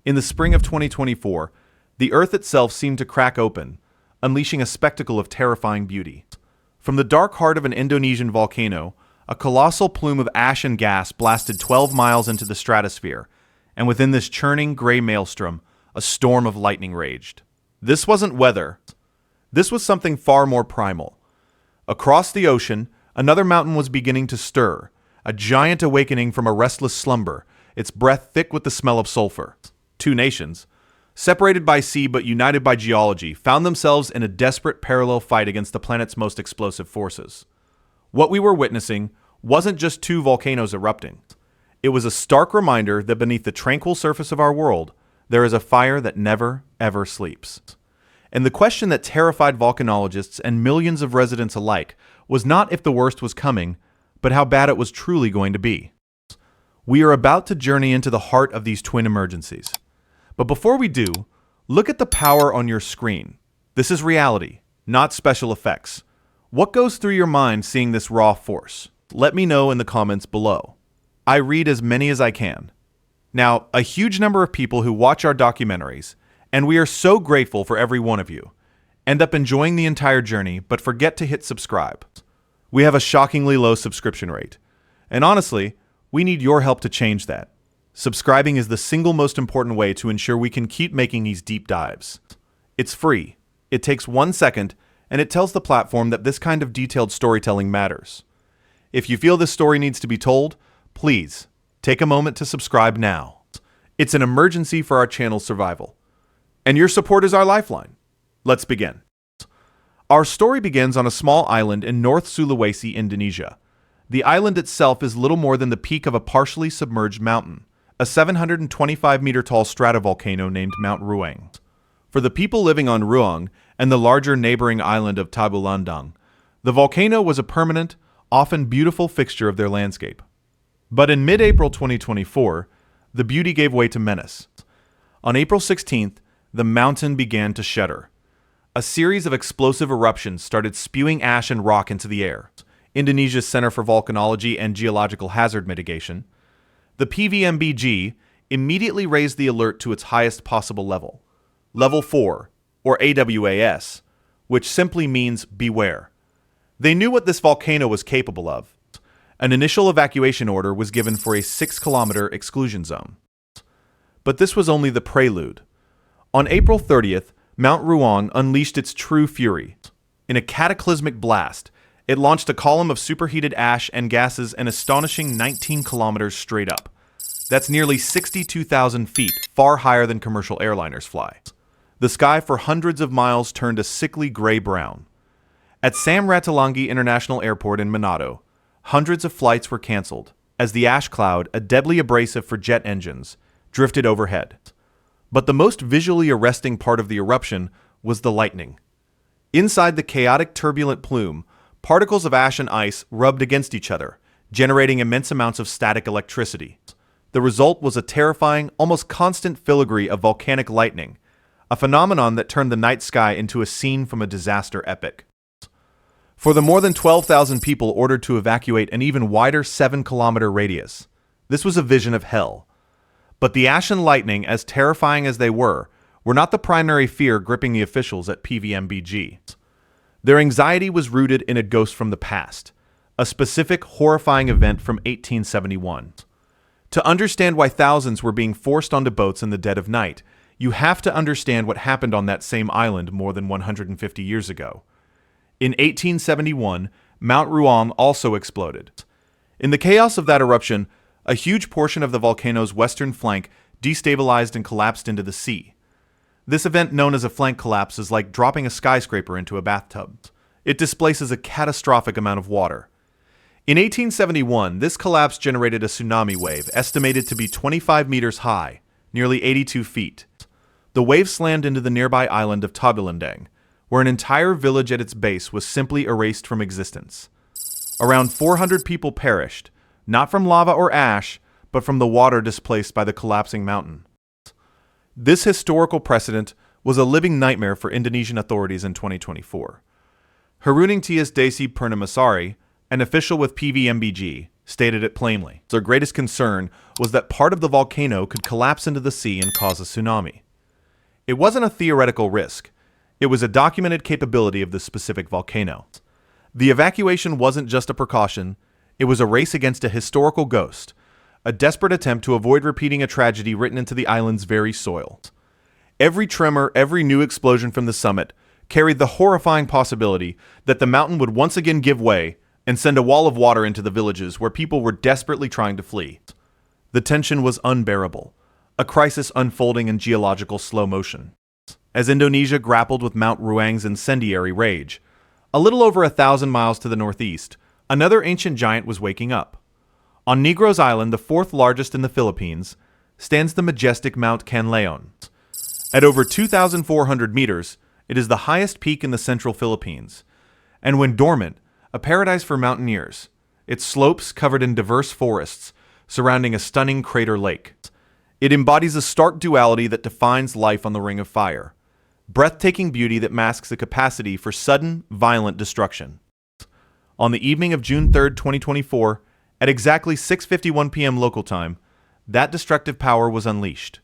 In the spring of 2024, the Earth itself seemed to crack open, unleashing a spectacle of terrifying beauty. From the dark heart of an Indonesian volcano, a colossal plume of ash and gas blasted 12 miles into the stratosphere, and within this churning gray maelstrom, a storm of lightning raged. This wasn't weather. This was something far more primal. Across the ocean, another mountain was beginning to stir, a giant awakening from a restless slumber, its breath thick with the smell of sulfur. Two nations, separated by sea but united by geology, found themselves in a desperate parallel fight against the planet's most explosive forces. What we were witnessing wasn't just two volcanoes erupting. It was a stark reminder that beneath the tranquil surface of our world, there is a fire that never, ever sleeps. And the question that terrified volcanologists and millions of residents alike was not if the worst was coming, but how bad it was truly going to be. We are about to journey into the heart of these twin emergencies. But before we do, look at the power on your screen. This is reality, not special effects. What goes through your mind seeing this raw force? Let me know in the comments below. I read as many as I can. Now, a huge number of people who watch our documentaries, and we are so grateful for every one of you, end up enjoying the entire journey but forget to hit subscribe. We have a shockingly low subscription rate. And honestly, we need your help to change that. Subscribing is the single most important way to ensure we can keep making these deep dives. It's free. It takes 1 second, and it tells the platform that this kind of detailed storytelling matters. If you feel this story needs to be told, please take a moment to subscribe now. It's an emergency for our channel's survival. And your support is our lifeline. Let's begin. Our story begins on a small island in North Sulawesi, Indonesia. The island itself is little more than the peak of a partially submerged mountain, a 725-meter-tall stratovolcano named Mount Ruang. For the people living on Ruang and the larger neighboring island of Tagulandang, the volcano was a permanent, often beautiful fixture of their landscape. But in mid-April 2024, the beauty gave way to menace. On April 16th, the mountain began to shudder. A series of explosive eruptions started spewing ash and rock into the air. Indonesia's Center for Volcanology and Geological Hazard Mitigation, the PVMBG, immediately raised the alert to its highest possible level, Level 4, or AWAS, which simply means beware. They knew what this volcano was capable of. An initial evacuation order was given for a 6-kilometer exclusion zone. But this was only the prelude. On April 30th, Mount Ruang unleashed its true fury. In a cataclysmic blast, it launched a column of superheated ash and gases an astonishing 19 kilometers straight up. That's nearly 62,000 feet, far higher than commercial airliners fly. The sky for hundreds of miles turned a sickly gray-brown. At Samratulangi International Airport in Manado, hundreds of flights were canceled, as the ash cloud, a deadly abrasive for jet engines, drifted overhead. But the most visually arresting part of the eruption was the lightning. Inside the chaotic, turbulent plume, particles of ash and ice rubbed against each other, generating immense amounts of static electricity. The result was a terrifying, almost constant filigree of volcanic lightning, a phenomenon that turned the night sky into a scene from a disaster epic. For the more than 12,000 people ordered to evacuate an even wider 7-kilometer radius, this was a vision of hell. But the ash and lightning, as terrifying as they were not the primary fear gripping the officials at PVMBG. Their anxiety was rooted in a ghost from the past, a specific horrifying event from 1871. To understand why thousands were being forced onto boats in the dead of night, you have to understand what happened on that same island more than 150 years ago. In 1871, Mount Ruang also exploded. In the chaos of that eruption, a huge portion of the volcano's western flank destabilized and collapsed into the sea. This event, known as a flank collapse, is like dropping a skyscraper into a bathtub. It displaces a catastrophic amount of water. In 1871, this collapse generated a tsunami wave estimated to be 25 meters high, nearly 82 feet. The wave slammed into the nearby island of Tagulandang, where an entire village at its base was simply erased from existence. Around 400 people perished, not from lava or ash, but from the water displaced by the collapsing mountain. This historical precedent was a living nightmare for Indonesian authorities in 2024. Haruningtyas Desi Pernamasari, an official with PVMBG, stated it plainly. Their greatest concern was that part of the volcano could collapse into the sea and cause a tsunami. It wasn't a theoretical risk. It was a documented capability of the specific volcano. The evacuation wasn't just a precaution, it was a race against a historical ghost, a desperate attempt to avoid repeating a tragedy written into the island's very soil. Every tremor, every new explosion from the summit carried the horrifying possibility that the mountain would once again give way and send a wall of water into the villages where people were desperately trying to flee. The tension was unbearable, a crisis unfolding in geological slow motion. As Indonesia grappled with Mount Ruang's incendiary rage, a little over 1,000 miles to the northeast, another ancient giant was waking up. On Negros Island, the fourth largest in the Philippines, stands the majestic Mount Kanlaon. At over 2,400 meters, it is the highest peak in the central Philippines, and when dormant, a paradise for mountaineers, its slopes covered in diverse forests surrounding a stunning crater lake. It embodies a stark duality that defines life on the Ring of Fire, breathtaking beauty that masks a capacity for sudden, violent destruction. On the evening of June 3, 2024, at exactly 6:51 p.m. local time, that destructive power was unleashed.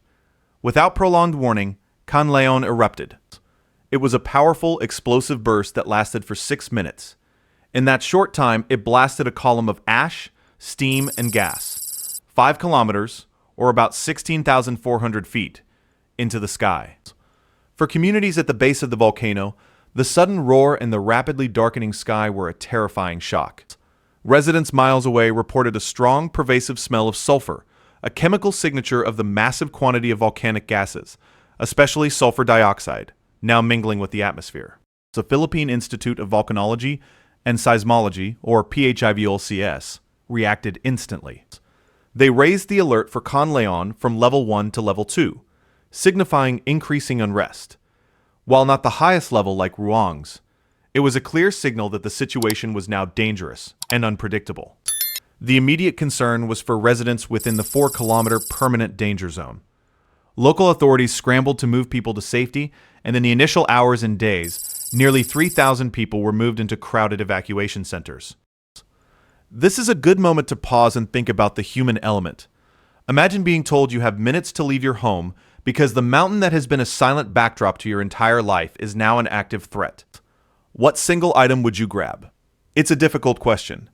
Without prolonged warning, Kanlaon erupted. It was a powerful, explosive burst that lasted for 6 minutes. In that short time, it blasted a column of ash, steam, and gas, 5 kilometers, or about 16,400 feet, into the sky. For communities at the base of the volcano, the sudden roar and the rapidly darkening sky were a terrifying shock. Residents miles away reported a strong, pervasive smell of sulfur, a chemical signature of the massive quantity of volcanic gases, especially sulfur dioxide, now mingling with the atmosphere. The Philippine Institute of Volcanology and Seismology, or PHIVOLCS, reacted instantly. They raised the alert for Kanlaon from level 1 to level 2, signifying increasing unrest. While not the highest level like Ruang's, it was a clear signal that the situation was now dangerous and unpredictable. The immediate concern was for residents within the 4-kilometer permanent danger zone. Local authorities scrambled to move people to safety, and in the initial hours and days, nearly 3,000 people were moved into crowded evacuation centers. This is a good moment to pause and think about the human element. Imagine being told you have minutes to leave your home because the mountain that has been a silent backdrop to your entire life is now an active threat. What single item would you grab? It's a difficult question.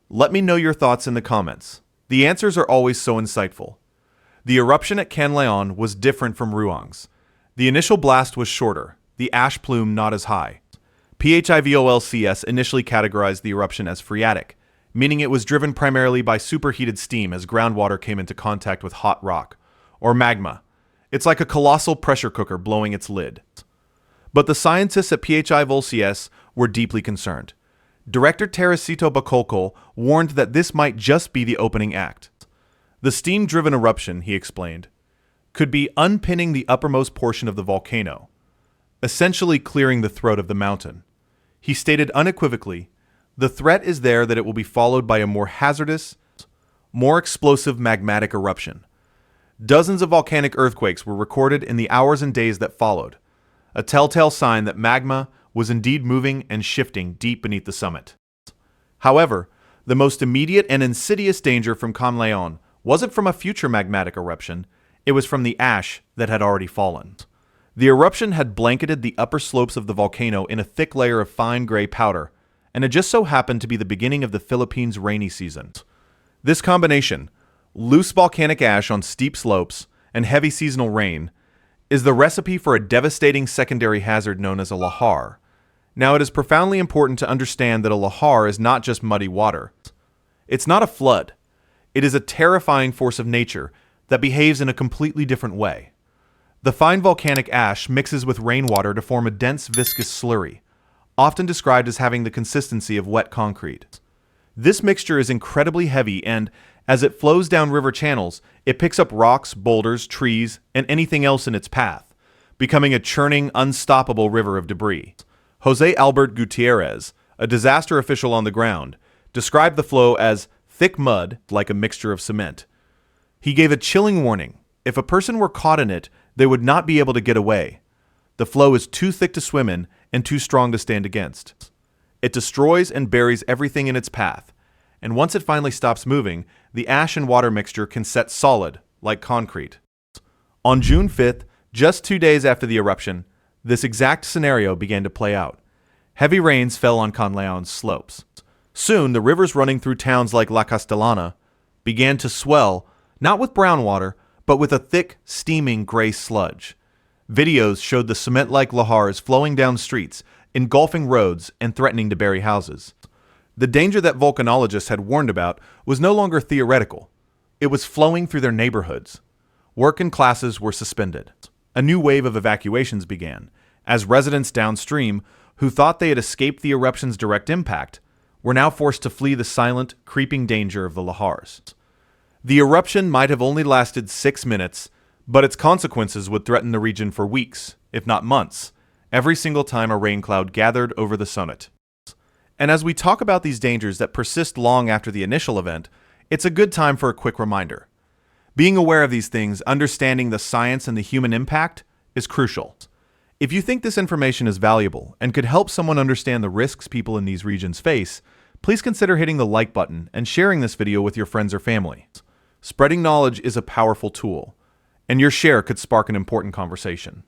Let me know your thoughts in the comments. The answers are always so insightful. The eruption at Kanlaon was different from Ruang's. The initial blast was shorter, the ash plume not as high. PHIVOLCS initially categorized the eruption as phreatic, meaning it was driven primarily by superheated steam as groundwater came into contact with hot rock, or magma. It's like a colossal pressure cooker blowing its lid. But the scientists at PHIVOLCS were deeply concerned. Director Teresito Bacolco warned that this might just be the opening act. The steam-driven eruption, he explained, could be unpinning the uppermost portion of the volcano, essentially clearing the throat of the mountain. He stated unequivocally, the threat is there that it will be followed by a more hazardous, more explosive magmatic eruption. Dozens of volcanic earthquakes were recorded in the hours and days that followed, a telltale sign that magma was indeed moving and shifting deep beneath the summit. However, the most immediate and insidious danger from Kanlaon wasn't from a future magmatic eruption, it was from the ash that had already fallen. The eruption had blanketed the upper slopes of the volcano in a thick layer of fine gray powder, and it just so happened to be the beginning of the Philippines' rainy season. This combination, loose volcanic ash on steep slopes and heavy seasonal rain, is the recipe for a devastating secondary hazard known as a lahar. Now, it is profoundly important to understand that a lahar is not just muddy water. It's not a flood. It is a terrifying force of nature that behaves in a completely different way. The fine volcanic ash mixes with rainwater to form a dense viscous slurry, often described as having the consistency of wet concrete. This mixture is incredibly heavy and, as it flows down river channels, it picks up rocks, boulders, trees, and anything else in its path, becoming a churning, unstoppable river of debris. Jose Albert Gutierrez, a disaster official on the ground, described the flow as thick mud like a mixture of cement. He gave a chilling warning. If a person were caught in it, they would not be able to get away. The flow is too thick to swim in and too strong to stand against. It destroys and buries everything in its path, and once it finally stops moving, the ash and water mixture can set solid, like concrete. On June 5th, just 2 days after the eruption, this exact scenario began to play out. Heavy rains fell on Kanlaon's slopes. Soon, the rivers running through towns like La Castellana began to swell, not with brown water, but with a thick, steaming gray sludge. Videos showed the cement-like lahars flowing down streets, engulfing roads, and threatening to bury houses. The danger that volcanologists had warned about was no longer theoretical. It was flowing through their neighborhoods. Work and classes were suspended. A new wave of evacuations began, as residents downstream, who thought they had escaped the eruption's direct impact, were now forced to flee the silent, creeping danger of the lahars. The eruption might have only lasted 6 minutes, but its consequences would threaten the region for weeks, if not months, every single time a rain cloud gathered over the summit. And as we talk about these dangers that persist long after the initial event, it's a good time for a quick reminder. Being aware of these things, understanding the science and the human impact, is crucial. If you think this information is valuable and could help someone understand the risks people in these regions face, please consider hitting the like button and sharing this video with your friends or family. Spreading knowledge is a powerful tool, and your share could spark an important conversation.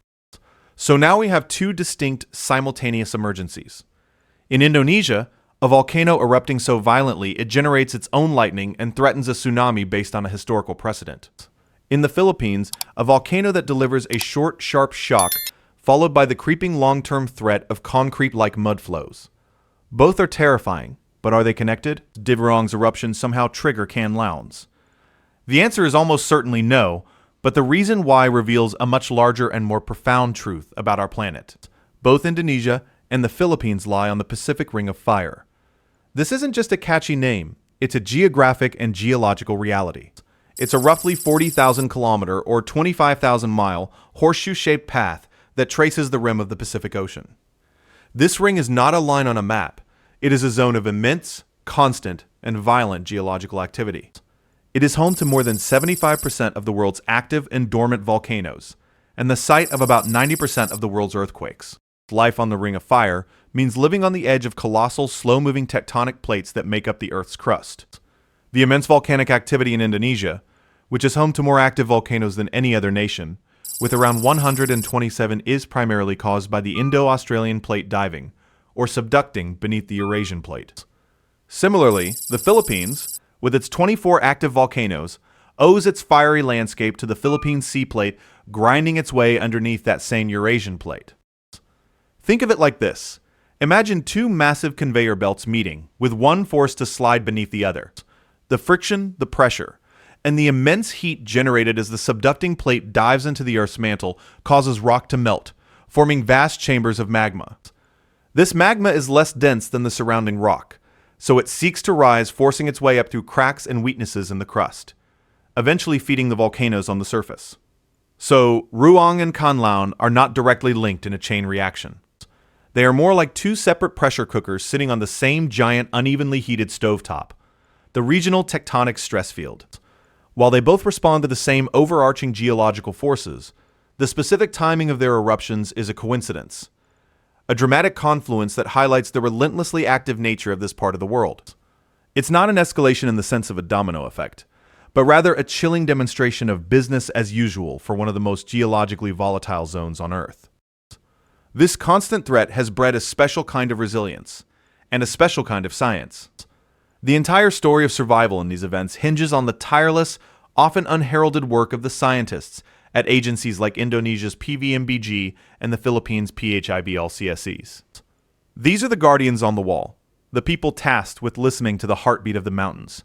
So now we have 2 distinct simultaneous emergencies. In Indonesia, a volcano erupting so violently it generates its own lightning and threatens a tsunami based on a historical precedent. In the Philippines, a volcano that delivers a short, sharp shock followed by the creeping long-term threat of concrete-like mud flows. Both are terrifying, but are they connected? Did Ruang's eruption somehow trigger Kanlaon's? The answer is almost certainly no, but the reason why reveals a much larger and more profound truth about our planet. Both Indonesia and the Philippines lie on the Pacific Ring of Fire. This isn't just a catchy name, it's a geographic and geological reality. It's a roughly 40,000 kilometer or 25,000 mile horseshoe-shaped path that traces the rim of the Pacific Ocean. This ring is not a line on a map. It is a zone of immense, constant, and violent geological activity. It is home to more than 75% of the world's active and dormant volcanoes, and the site of about 90% of the world's earthquakes. Life on the Ring of Fire means living on the edge of colossal, slow-moving tectonic plates that make up the Earth's crust. The immense volcanic activity in Indonesia, which is home to more active volcanoes than any other nation, with around 127, is primarily caused by the Indo-Australian plate diving, or subducting beneath the Eurasian plate. Similarly, the Philippines, with its 24 active volcanoes, owes its fiery landscape to the Philippine sea plate grinding its way underneath that same Eurasian plate. Think of it like this. Imagine 2 massive conveyor belts meeting, with one forced to slide beneath the other. The friction, the pressure, and the immense heat generated as the subducting plate dives into the Earth's mantle causes rock to melt, forming vast chambers of magma. This magma is less dense than the surrounding rock, so it seeks to rise, forcing its way up through cracks and weaknesses in the crust, eventually feeding the volcanoes on the surface. So, Ruang and Kanlaon are not directly linked in a chain reaction. They are more like 2 separate pressure cookers sitting on the same giant, unevenly heated stovetop, the regional tectonic stress field. While they both respond to the same overarching geological forces, the specific timing of their eruptions is a coincidence. A dramatic confluence that highlights the relentlessly active nature of this part of the world. It's not an escalation in the sense of a domino effect, but rather a chilling demonstration of business as usual for one of the most geologically volatile zones on Earth. This constant threat has bred a special kind of resilience, and a special kind of science. The entire story of survival in these events hinges on the tireless, often unheralded work of the scientists at agencies like Indonesia's PVMBG and the Philippines' PHIVOLCS. These are the guardians on the wall, the people tasked with listening to the heartbeat of the mountains.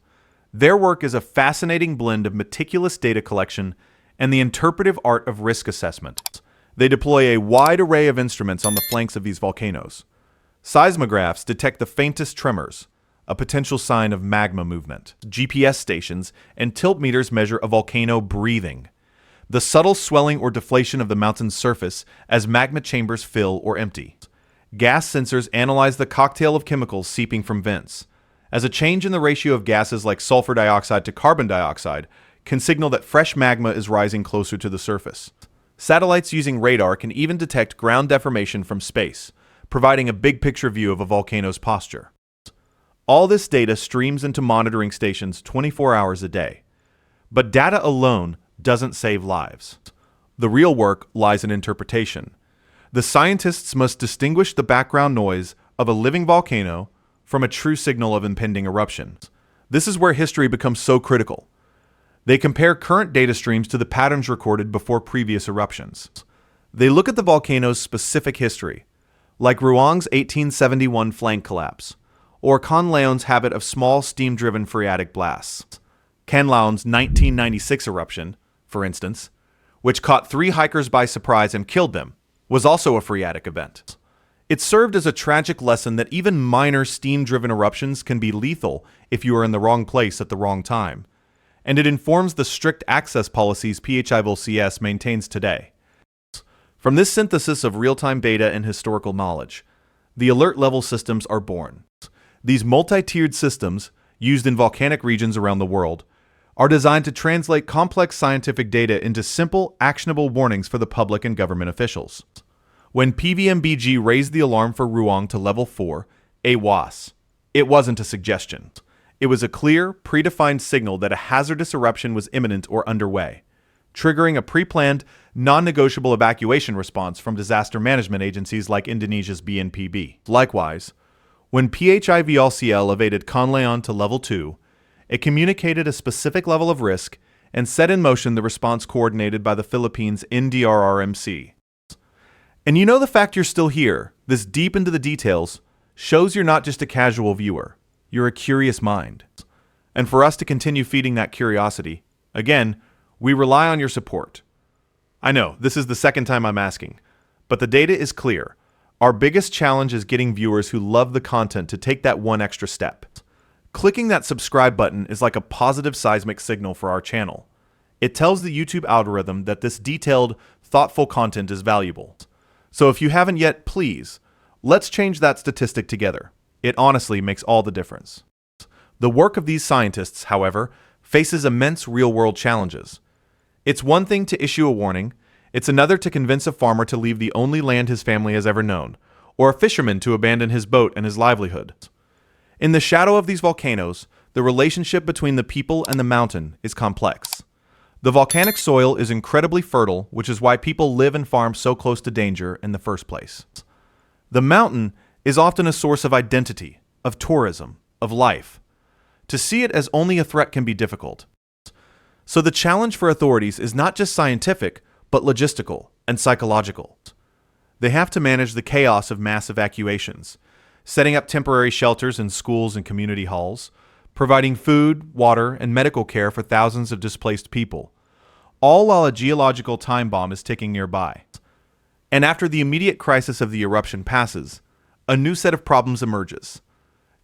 Their work is a fascinating blend of meticulous data collection and the interpretive art of risk assessment. They deploy a wide array of instruments on the flanks of these volcanoes. Seismographs detect the faintest tremors, a potential sign of magma movement. GPS stations and tilt meters measure a volcano breathing, the subtle swelling or deflation of the mountain's surface as magma chambers fill or empty. Gas sensors analyze the cocktail of chemicals seeping from vents, as a change in the ratio of gases like sulfur dioxide to carbon dioxide can signal that fresh magma is rising closer to the surface. Satellites using radar can even detect ground deformation from space, providing a big picture view of a volcano's posture. All this data streams into monitoring stations 24 hours a day. But data alone doesn't save lives. The real work lies in interpretation. The scientists must distinguish the background noise of a living volcano from a true signal of impending eruption. This is where history becomes so critical. They compare current data streams to the patterns recorded before previous eruptions. They look at the volcano's specific history, like Ruang's 1871 flank collapse, or Kanlaon's habit of small steam-driven phreatic blasts. Kanlaon's 1996 eruption, for instance, which caught 3 hikers by surprise and killed them, was also a phreatic event. It served as a tragic lesson that even minor steam-driven eruptions can be lethal if you are in the wrong place at the wrong time, and it informs the strict access policies PHIVOLCS maintains today. From this synthesis of real-time data and historical knowledge, the alert level systems are born. These multi-tiered systems, used in volcanic regions around the world, are designed to translate complex scientific data into simple, actionable warnings for the public and government officials. When PVMBG raised the alarm for Ruang to level 4, AWAS, it wasn't a suggestion. It was a clear, predefined signal that a hazardous eruption was imminent or underway, triggering a pre-planned, non-negotiable evacuation response from disaster management agencies like Indonesia's BNPB. Likewise, when PHIVOLCS elevated Kanlaon to level 2, it communicated a specific level of risk and set in motion the response coordinated by the Philippines' NDRRMC. And you know, the fact you're still here, this deep into the details, shows you're not just a casual viewer. You're a curious mind. And for us to continue feeding that curiosity, again, we rely on your support. I know, this is the second time I'm asking, but the data is clear. Our biggest challenge is getting viewers who love the content to take that one extra step. Clicking that subscribe button is like a positive seismic signal for our channel. It tells the YouTube algorithm that this detailed, thoughtful content is valuable. So if you haven't yet, please, let's change that statistic together. It honestly makes all the difference. The work of these scientists, however, faces immense real-world challenges. It's one thing to issue a warning, it's another to convince a farmer to leave the only land his family has ever known, or a fisherman to abandon his boat and his livelihood. In the shadow of these volcanoes, the relationship between the people and the mountain is complex. The volcanic soil is incredibly fertile, which is why people live and farm so close to danger in the first place. The mountain is often a source of identity, of tourism, of life. To see it as only a threat can be difficult. So the challenge for authorities is not just scientific, but logistical and psychological. They have to manage the chaos of mass evacuations, setting up temporary shelters in schools and community halls, providing food, water, and medical care for thousands of displaced people, all while a geological time bomb is ticking nearby. And after the immediate crisis of the eruption passes, a new set of problems emerges.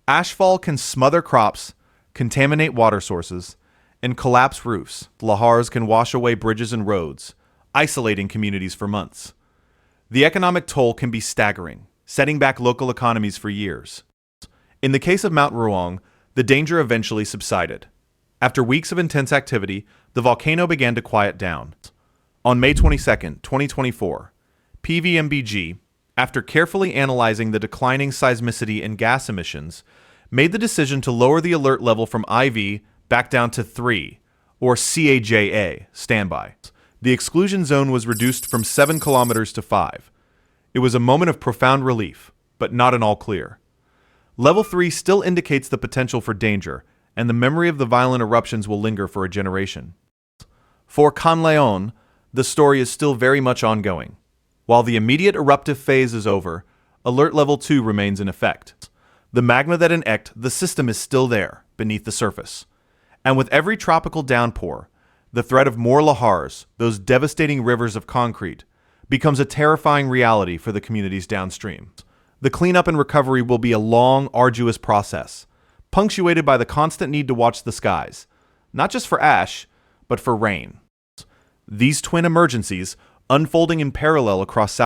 Ashfall can smother crops, contaminate water sources, and collapse roofs. Lahars can wash away bridges and roads, isolating communities for months. The economic toll can be staggering, setting back local economies for years. In the case of Mount Ruang, the danger eventually subsided. After weeks of intense activity, the volcano began to quiet down. On May 22, 2024, PVMBG, after carefully analyzing the declining seismicity and gas emissions, made the decision to lower the alert level from IV back down to 3, or CAJA, standby. The exclusion zone was reduced from 7 kilometers to 5. It was a moment of profound relief, but not an all clear. Level 3 still indicates the potential for danger, and the memory of the violent eruptions will linger for a generation. For Kanlaon, the story is still very much ongoing. While the immediate eruptive phase is over, Alert Level 2 remains in effect. The magma that enacted the system is still there, beneath the surface. And with every tropical downpour, the threat of more lahars, those devastating rivers of concrete, becomes a terrifying reality for the communities downstream. The cleanup and recovery will be a long, arduous process, punctuated by the constant need to watch the skies, not just for ash, but for rain. These twin emergencies, unfolding in parallel across South